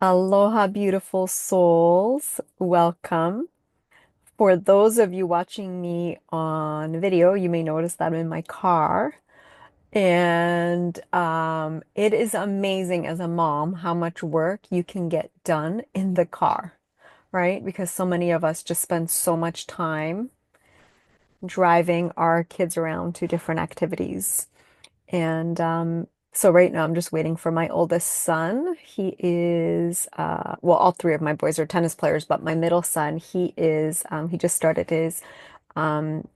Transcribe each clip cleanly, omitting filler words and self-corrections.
Aloha, beautiful souls. Welcome. For those of you watching me on video, you may notice that I'm in my car. And it is amazing as a mom how much work you can get done in the car, right? Because so many of us just spend so much time driving our kids around to different activities. And so right now I'm just waiting for my oldest son. He is well, all three of my boys are tennis players, but my middle son, he just started his um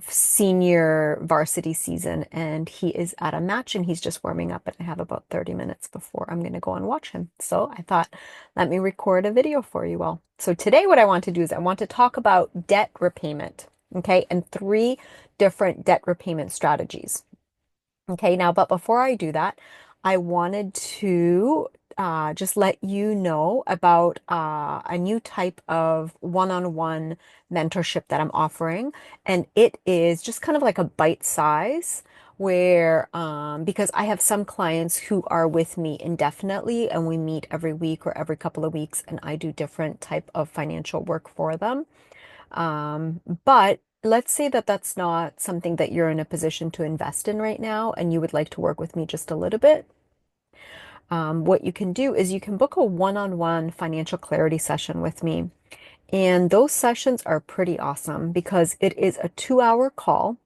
senior varsity season and he is at a match and he's just warming up and I have about 30 minutes before I'm going to go and watch him. So I thought, let me record a video for you all. So today what I want to do is I want to talk about debt repayment, okay, and three different debt repayment strategies. Okay, now, but before I do that, I wanted to just let you know about a new type of one-on-one mentorship that I'm offering. And it is just kind of like a bite size where, because I have some clients who are with me indefinitely and we meet every week or every couple of weeks and I do different type of financial work for them. But let's say that that's not something that you're in a position to invest in right now, and you would like to work with me just a little bit. What you can do is you can book a one-on-one financial clarity session with me. And those sessions are pretty awesome because it is a 2 hour call.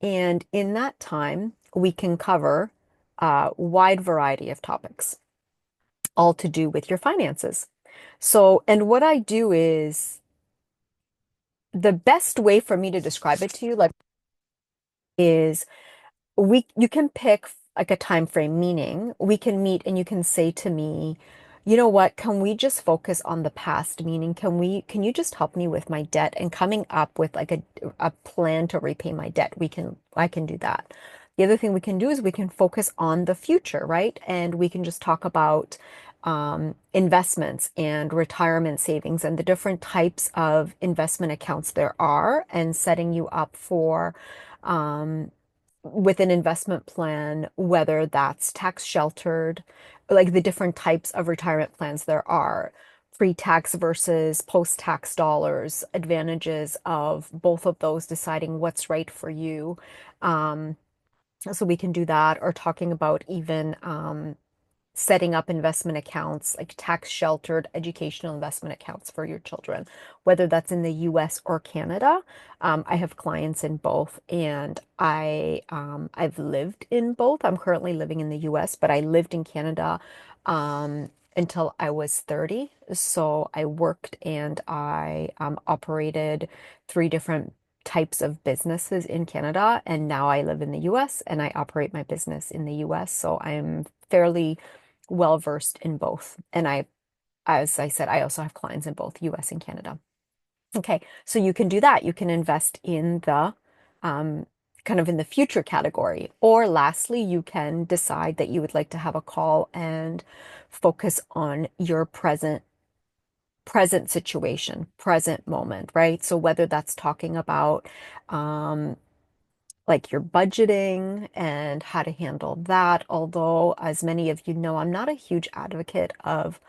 And in that time, we can cover a wide variety of topics, all to do with your finances. So, and what I do is the best way for me to describe it to you, like, is you can pick like a time frame, meaning we can meet and you can say to me, you know what, can we just focus on the past? Meaning, can you just help me with my debt and coming up with like a plan to repay my debt? I can do that. The other thing we can do is we can focus on the future, right? And we can just talk about investments and retirement savings and the different types of investment accounts there are and setting you up for um, with an investment plan, whether that's tax sheltered, like the different types of retirement plans there are, pre-tax versus post-tax dollars, advantages of both of those, deciding what's right for you. Um, so we can do that, or talking about even setting up investment accounts, like tax sheltered educational investment accounts for your children, whether that's in the US or Canada. I have clients in both, and I've lived in both. I'm currently living in the US, but I lived in Canada until I was 30. So I worked and I operated three different types of businesses in Canada, and now I live in the US and I operate my business in the US. So I'm fairly well versed in both. And as I said, I also have clients in both US and Canada. Okay, so you can do that. You can invest in the um, kind of in the future category. Or lastly, you can decide that you would like to have a call and focus on your present situation, present moment, right? So whether that's talking about um, like your budgeting and how to handle that. Although, as many of you know, I'm not a huge advocate of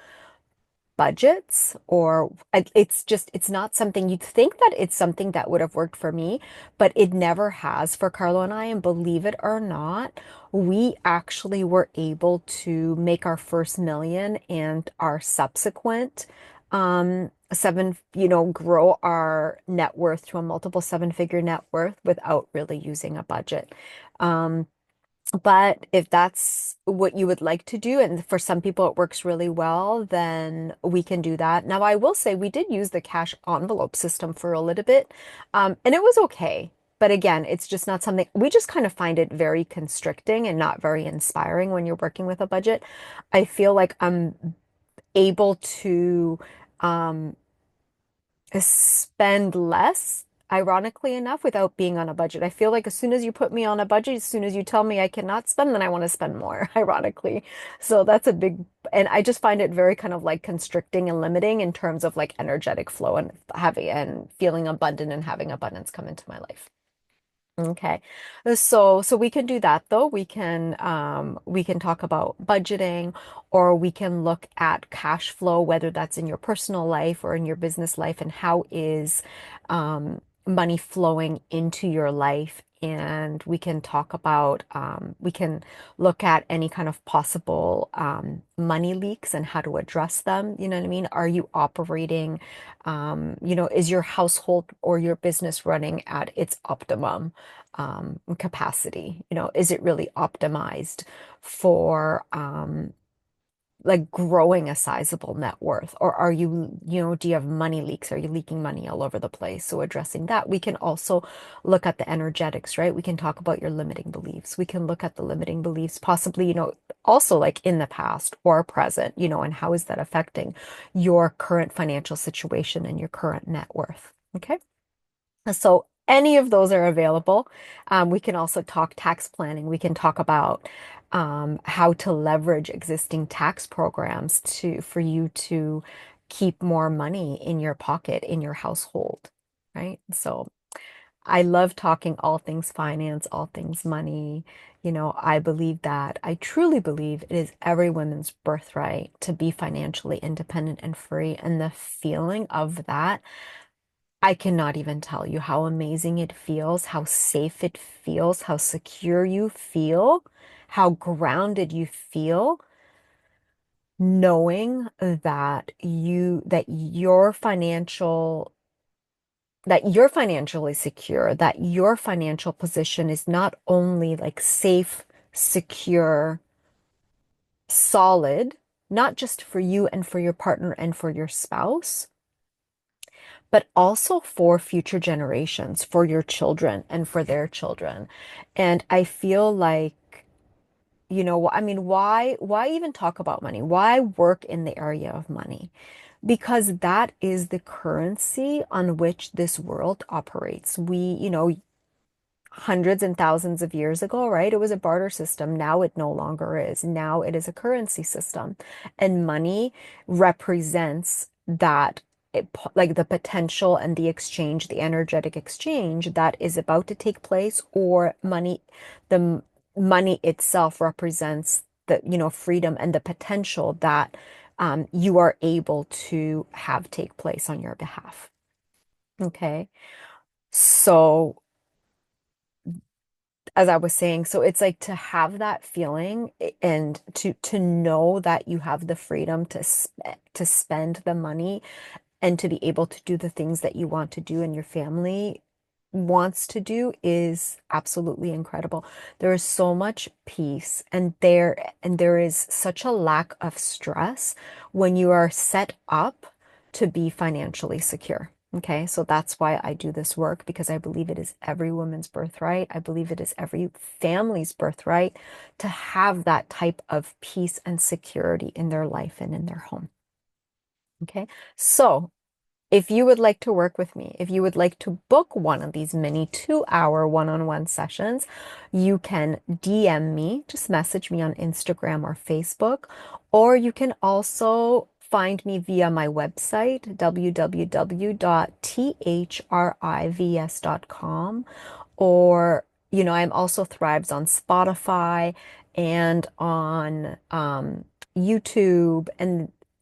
budgets, or it's not something you'd think that it's something that would have worked for me, but it never has for Carlo and I. And believe it or not, we actually were able to make our first million and our subsequent grow our net worth to a multiple seven-figure net worth without really using a budget. Um, but if that's what you would like to do, and for some people it works really well, then we can do that. Now, I will say we did use the cash envelope system for a little bit, and it was okay. But again, it's just not something we just kind of find it very constricting and not very inspiring when you're working with a budget. I feel like I'm able to um, spend less, ironically enough, without being on a budget. I feel like as soon as you put me on a budget, as soon as you tell me I cannot spend, then I want to spend more, ironically. So that's a big, and I just find it very kind of like constricting and limiting in terms of like energetic flow and having and feeling abundant and having abundance come into my life. Okay. So we can do that though. We can talk about budgeting, or we can look at cash flow, whether that's in your personal life or in your business life, and how is money flowing into your life. And we can talk about we can look at any kind of possible money leaks and how to address them. You know what I mean? Are you operating, is your household or your business running at its optimum capacity? Is it really optimized for like growing a sizable net worth? Or are do you have money leaks? Are you leaking money all over the place? So addressing that, we can also look at the energetics, right? We can talk about your limiting beliefs. We can look at the limiting beliefs, possibly, also like in the past or present, and how is that affecting your current financial situation and your current net worth? Okay. So any of those are available. We can also talk tax planning. We can talk about how to leverage existing tax programs for you to keep more money in your pocket, in your household, right? So I love talking all things finance, all things money. I truly believe it is every woman's birthright to be financially independent and free. And the feeling of that, I cannot even tell you how amazing it feels, how safe it feels, how secure you feel, how grounded you feel, knowing that you're financially secure, that your financial position is not only like safe, secure, solid, not just for you and for your partner and for your spouse, but also for future generations, for your children and for their children. And I feel like, I mean, why even talk about money? Why work in the area of money? Because that is the currency on which this world operates. Hundreds and thousands of years ago, right? It was a barter system. Now it no longer is. Now it is a currency system. And money represents like the potential and the exchange, the energetic exchange that is about to take place, or the money itself represents freedom and the potential that you are able to have take place on your behalf. Okay. So as I was saying, so it's like to have that feeling and to know that you have the freedom to spend the money and to be able to do the things that you want to do and your family wants to do is absolutely incredible. There is so much peace, and there is such a lack of stress when you are set up to be financially secure. Okay, so that's why I do this work, because I believe it is every woman's birthright. I believe it is every family's birthright to have that type of peace and security in their life and in their home. Okay, so if you would like to work with me, if you would like to book one of these mini 2-hour one-on-one sessions, you can DM me, just message me on Instagram or Facebook, or you can also find me via my website, www.thrivs.com, or, I'm also Thrives on Spotify and on YouTube,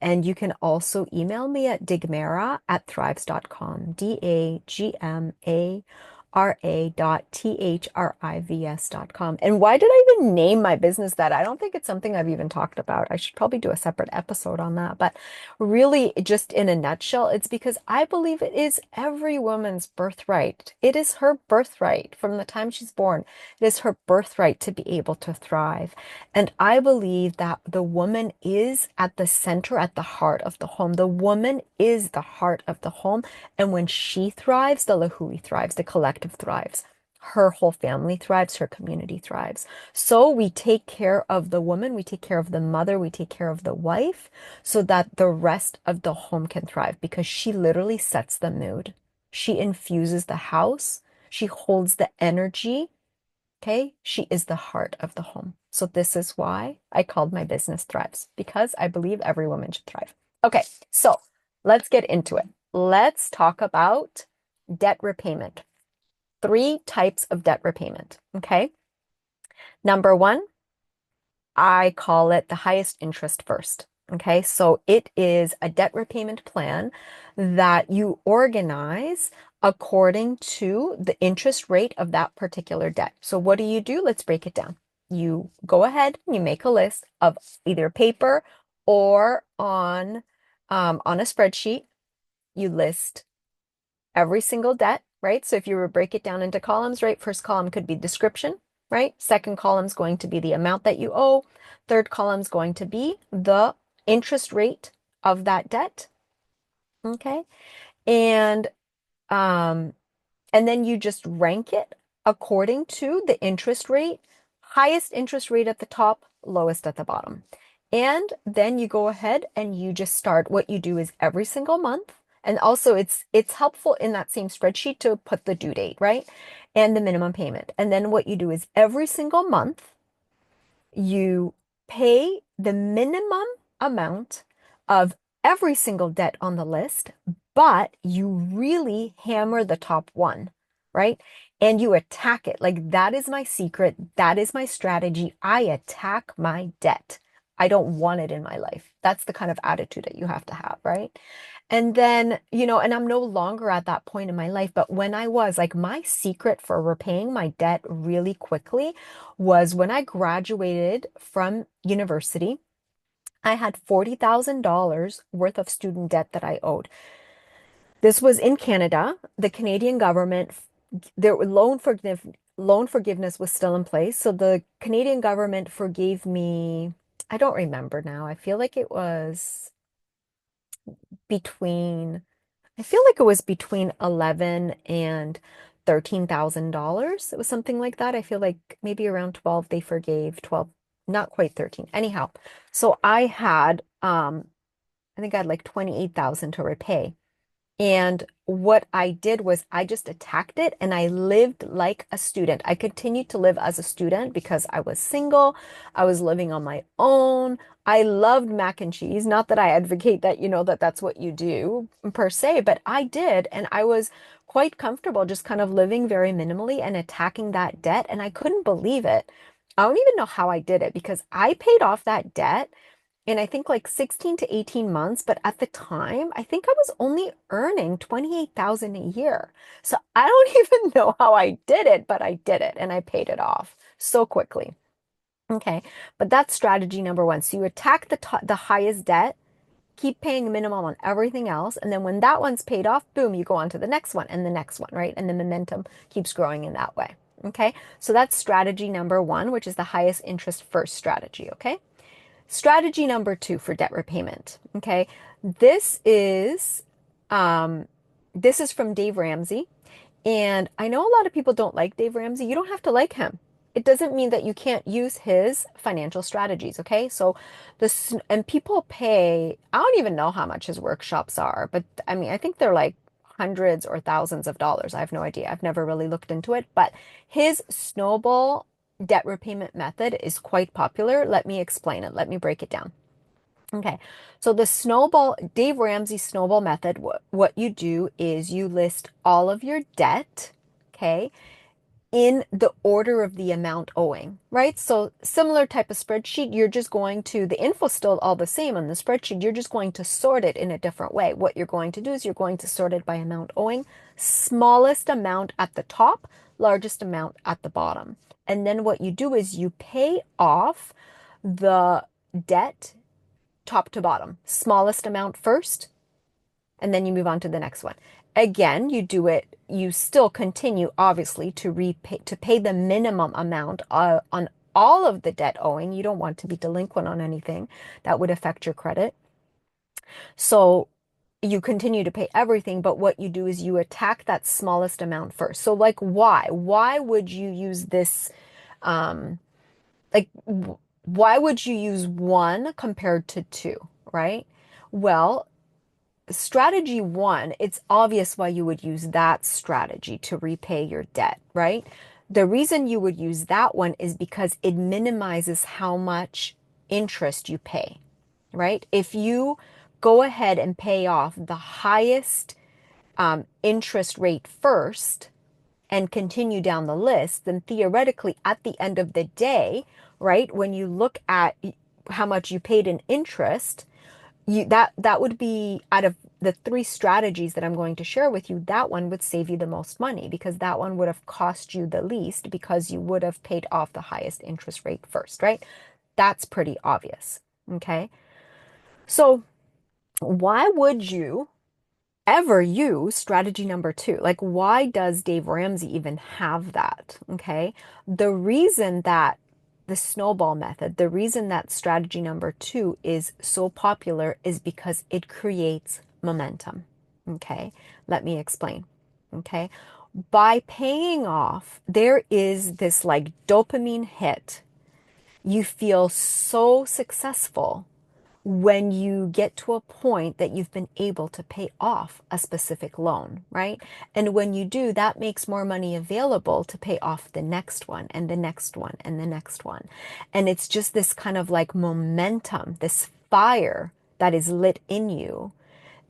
and you can also email me at digmara@thrives.com, DAGMARA.THRIVS.com. And why did I even name my business that? I don't think it's something I've even talked about. I should probably do a separate episode on that. But really, just in a nutshell, it's because I believe it is every woman's birthright. It is her birthright from the time she's born. It is her birthright to be able to thrive. And I believe that the woman is at the center, at the heart of the home. The woman is the heart of the home. And when she thrives, the Lahui thrives, the collective thrives. Her whole family thrives, her community thrives. So we take care of the woman, we take care of the mother, we take care of the wife, so that the rest of the home can thrive, because she literally sets the mood. She infuses the house, she holds the energy. Okay, she is the heart of the home. So this is why I called my business Thrives, because I believe every woman should thrive. Okay, so let's get into it. Let's talk about debt repayment. three types of debt repayment. Okay. Number one, I call it the highest interest first. Okay, so it is a debt repayment plan that you organize according to the interest rate of that particular debt. So what do? Let's break it down. You go ahead and you make a list of either paper or on a spreadsheet. You list every single debt, right? So if you were to break it down into columns, right? First column could be description, right? Second column is going to be the amount that you owe. Third column is going to be the interest rate of that debt. Okay. And um, and then you just rank it according to the interest rate, highest interest rate at the top, lowest at the bottom. And then you go ahead and you just start. What you do is every single month, and also it's helpful in that same spreadsheet to put the due date, right? And the minimum payment. And then what you do is every single month you pay the minimum amount of every single debt on the list, but you really hammer the top one, right? And you attack it. Like that is my secret. That is my strategy. I attack my debt. I don't want it in my life. That's the kind of attitude that you have to have, right? And then, and I'm no longer at that point in my life, but when I was like, my secret for repaying my debt really quickly was when I graduated from university, I had $40,000 worth of student debt that I owed. This was in Canada. The Canadian government, their loan forgiveness was still in place. So the Canadian government forgave me, I don't remember now. I feel like it was between I feel like it was between 11 and $13,000. It was something like that. I feel like maybe around 12 they forgave 12, not quite 13. Anyhow, so I think I had like 28,000 to repay. And what I did was I just attacked it and I lived like a student. I continued to live as a student because I was single. I was living on my own. I loved mac and cheese. Not that I advocate that, that that's what you do per se, but I did. And I was quite comfortable just kind of living very minimally and attacking that debt. And I couldn't believe it. I don't even know how I did it because I paid off that debt in I think like 16 to 18 months, but at the time, I think I was only earning 28,000 a year. So I don't even know how I did it, but I did it and I paid it off so quickly. Okay, but that's strategy number one. So you attack the highest debt, keep paying minimum on everything else, and then when that one's paid off, boom, you go on to the next one and the next one, right? And the momentum keeps growing in that way. Okay, so that's strategy number one, which is the highest interest first strategy. Okay. Strategy number two for debt repayment. Okay. This is this is from Dave Ramsey. And I know a lot of people don't like Dave Ramsey. You don't have to like him. It doesn't mean that you can't use his financial strategies, okay? So this and people pay, I don't even know how much his workshops are, but I mean, I think they're like hundreds or thousands of dollars. I have no idea. I've never really looked into it, but his snowball debt repayment method is quite popular. Let me explain it. Let me break it down. Okay, so the Dave Ramsey snowball method, what you do is you list all of your debt, okay, in the order of the amount owing, right? So similar type of spreadsheet, the info's still all the same on the spreadsheet. You're just going to sort it in a different way. What you're going to do is you're going to sort it by amount owing, smallest amount at the top, largest amount at the bottom. And then what you do is you pay off the debt top to bottom, smallest amount first, and then you move on to the next one. Again, you still continue obviously to pay the minimum amount on all of the debt owing. You don't want to be delinquent on anything that would affect your credit. So you continue to pay everything, but what you do is you attack that smallest amount first. So like why? Why would you use this like why would you use one compared to two, right? Well, strategy one, it's obvious why you would use that strategy to repay your debt, right? The reason you would use that one is because it minimizes how much interest you pay, right? If you go ahead and pay off the highest interest rate first, and continue down the list, then theoretically at the end of the day, right, when you look at how much you paid in interest, that would be out of the three strategies that I'm going to share with you, that one would save you the most money because that one would have cost you the least because you would have paid off the highest interest rate first, right? That's pretty obvious. Okay. So why would you ever use strategy number two? Like, why does Dave Ramsey even have that? Okay. The reason that the snowball method, the reason that strategy number two is so popular is because it creates momentum. Okay. Let me explain. Okay. By paying off, there is this like dopamine hit. You feel so successful when you get to a point that you've been able to pay off a specific loan, right? And when you do, that makes more money available to pay off the next one and the next one and the next one. And it's just this kind of like momentum, this fire that is lit in you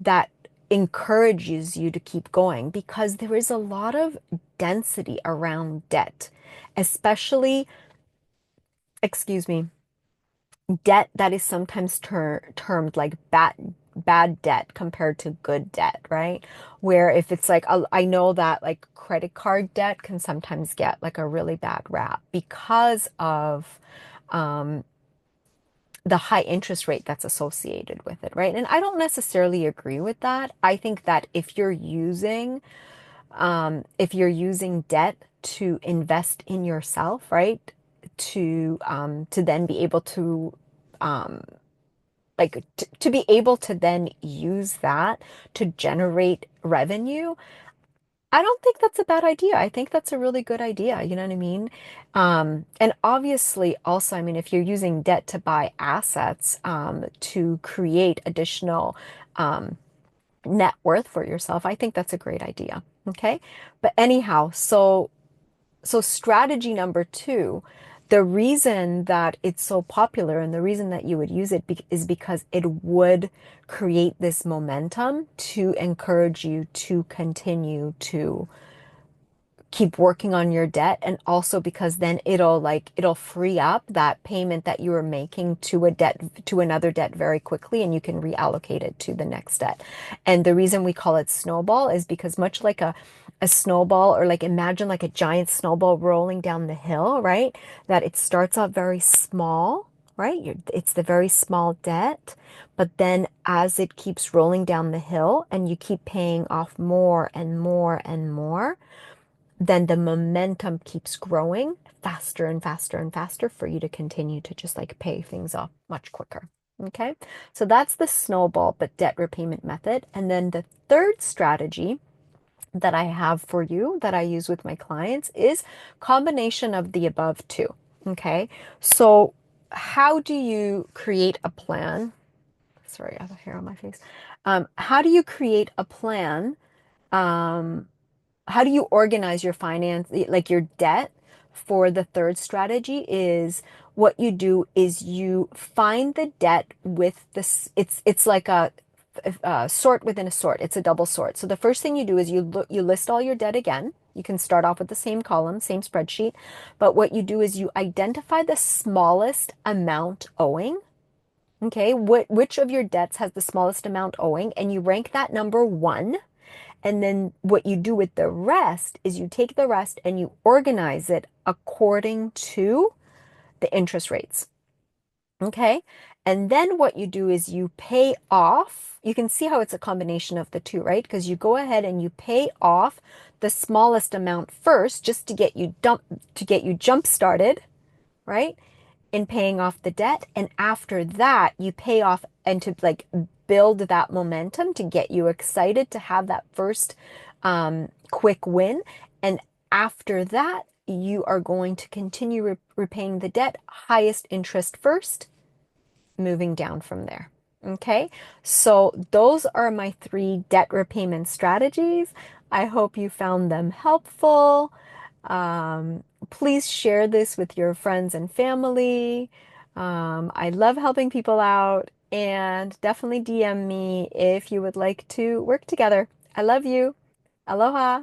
that encourages you to keep going because there is a lot of density around debt, especially, excuse me, debt that is sometimes termed like bad debt compared to good debt, right? Where if it's like I know that like credit card debt can sometimes get like a really bad rap because of um, the high interest rate that's associated with it, right? And I don't necessarily agree with that. I think that if you're using debt to invest in yourself, right? To then be able to um, to be able to then use that to generate revenue, I don't think that's a bad idea. I think that's a really good idea. You know what I mean? And obviously, also, I mean, if you're using debt to buy assets, to create additional net worth for yourself, I think that's a great idea. Okay. But anyhow, so strategy number two, the reason that it's so popular and the reason that you would use it is because it would create this momentum to encourage you to continue to keep working on your debt, and also because then it'll free up that payment that you were making to a debt to another debt very quickly, and you can reallocate it to the next debt. And the reason we call it snowball is because much like a snowball, or like imagine like a giant snowball rolling down the hill, right? That it starts out very small, right? It's the very small debt, but then as it keeps rolling down the hill and you keep paying off more and more and more, then the momentum keeps growing faster and faster and faster for you to continue to just like pay things off much quicker. Okay, so that's the snowball but debt repayment method. And then the third strategy that I have for you that I use with my clients is combination of the above two. Okay, so how do you create a plan? Sorry, I have a hair on my face. How do you create a plan? Um, how do you organize your finance, like your debt? For the third strategy is what you do is you find the debt with this, it's like a sort within a sort. It's a double sort. So the first thing you do is you list all your debt again. You can start off with the same column, same spreadsheet, but what you do is you identify the smallest amount owing. Okay, which of your debts has the smallest amount owing, and you rank that number one. And then what you do with the rest is you take the rest and you organize it according to the interest rates. Okay. And then what you do is you pay off. You can see how it's a combination of the two, right? Because you go ahead and you pay off the smallest amount first just to get you jump started, right? In paying off the debt. And after that, you pay off and to like build that momentum to get you excited to have that first quick win. And after that, you are going to continue repaying the debt, highest interest first, moving down from there. Okay, so those are my three debt repayment strategies. I hope you found them helpful. Please share this with your friends and family. I love helping people out, and definitely DM me if you would like to work together. I love you. Aloha.